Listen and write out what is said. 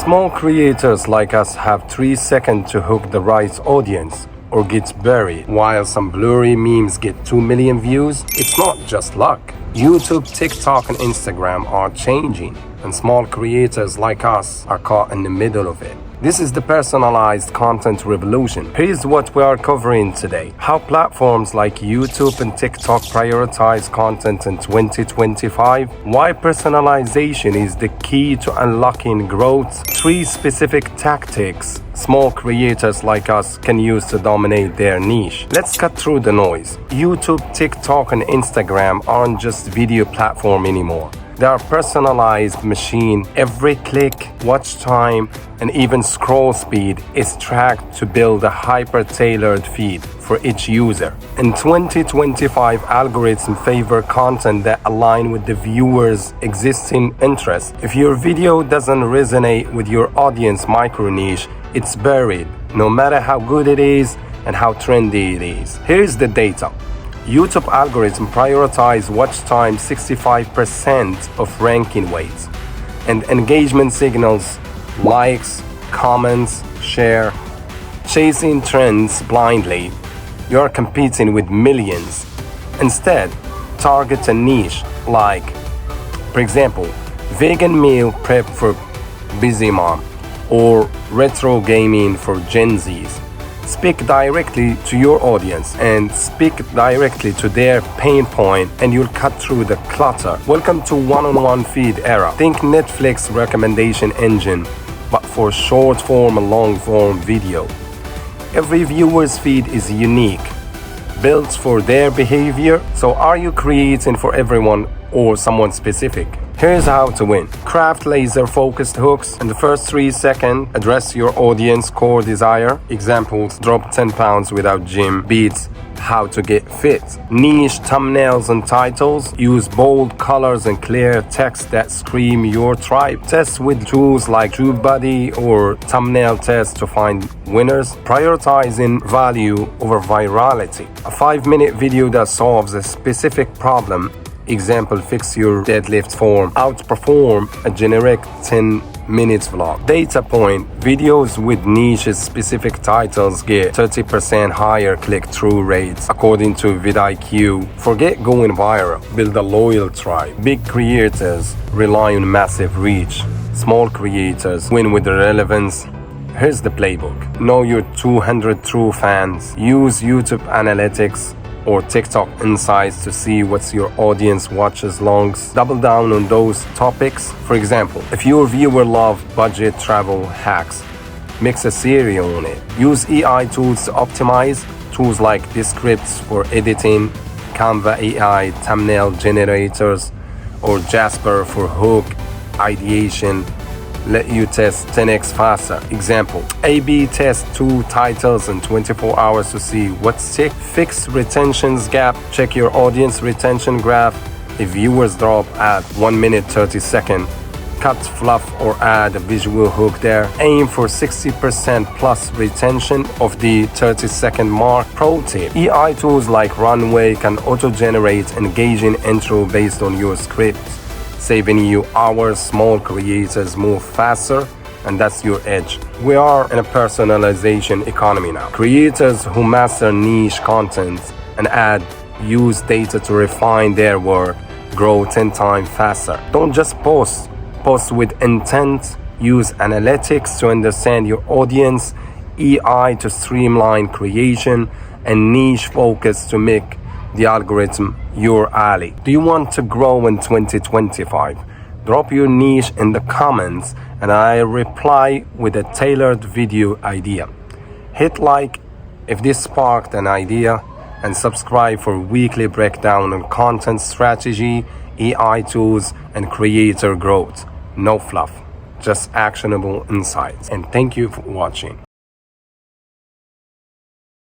Small creators like us have 3 seconds to hook the right audience or gets buried, while some blurry memes get 2 million views. It's not just luck. YouTube, TikTok, and Instagram are changing, and small creators like us are caught in the middle of it. This is the personalized content revolution. Here's what we are covering today. How platforms like YouTube and TikTok prioritize content in 2025. Why personalization is the key to unlocking growth. 3 specific tactics small creators like us can use to dominate their niche. Let's cut through the noise. YouTube, TikTok, and Instagram aren't just video platform anymore. They are personalized machine. Every click, watch time, and even scroll speed is tracked to build a hyper-tailored feed for each user. In 2025, algorithms favor content that align with the viewer's existing interests. If your video doesn't resonate with your audience micro niche, it's buried, no matter how good it is and how trendy it is. Here's the data. YouTube algorithm prioritize watch time 65% of ranking weights, and engagement signals, likes, comments, share. Chasing trends blindly, you're competing with millions. Instead, target a niche like, for example, vegan meal prep for busy mom or retro gaming for Gen Zs. Speak directly to your audience and speak directly to their pain point, and you'll cut through the clutter. Welcome to one-on-one feed era. Think Netflix recommendation engine, but for short form and long form video. Every viewer's feed is unique, built for their behavior. So are you creating for everyone or someone specific? Here's how to win. Craft laser-focused hooks. In the first 3 seconds, address your audience core desire. Examples: drop 10 pounds without gym beats how to get fit. Niche thumbnails and titles. Use bold colors and clear text that scream your tribe. Test with tools like TubeBuddy or Thumbnail Test to find winners. Prioritizing value over virality. A 5-minute video that solves a specific problem. Example, fix your deadlift form. Outperform a generic 10 minutes vlog. Data point: videos with niche specific titles get 30% higher click-through rates according to vidIQ. Forget going viral. Build a loyal tribe. Big creators rely on massive reach. Small creators win with relevance. Here's the playbook. Know your 200 true fans. Use YouTube analytics or TikTok insights to see what your audience watches longs. Double down on those topics. For example, if your viewer love budget travel hacks, mix a series on it. Use AI tools to optimize. Tools like Descripts for editing, Canva AI thumbnail generators, or Jasper for hook ideation let you test 10x faster. Example, A/B test 2 titles in 24 hours to see what's stick. Fix retentions gap. Check your audience retention graph. If viewers drop at 1 minute 30 seconds, cut fluff or add a visual hook there. Aim for 60% plus retention of the 30-second mark. Pro tip: AI tools like Runway can auto-generate engaging intro based on your script, saving you hours. Small creators move faster, and that's your edge. We are in a personalization economy now. Creators who master niche content and use data to refine their work grow 10 times faster. Don't just post with intent. Use analytics to understand your audience, AI to streamline creation, and niche focus to make the algorithm your ally. Do you want to grow in 2025? Drop your niche in the comments and I reply with a tailored video idea. Hit like if this sparked an idea, and subscribe for weekly breakdown on content strategy, AI tools, and creator growth. No fluff, just actionable insights. And thank you for watching.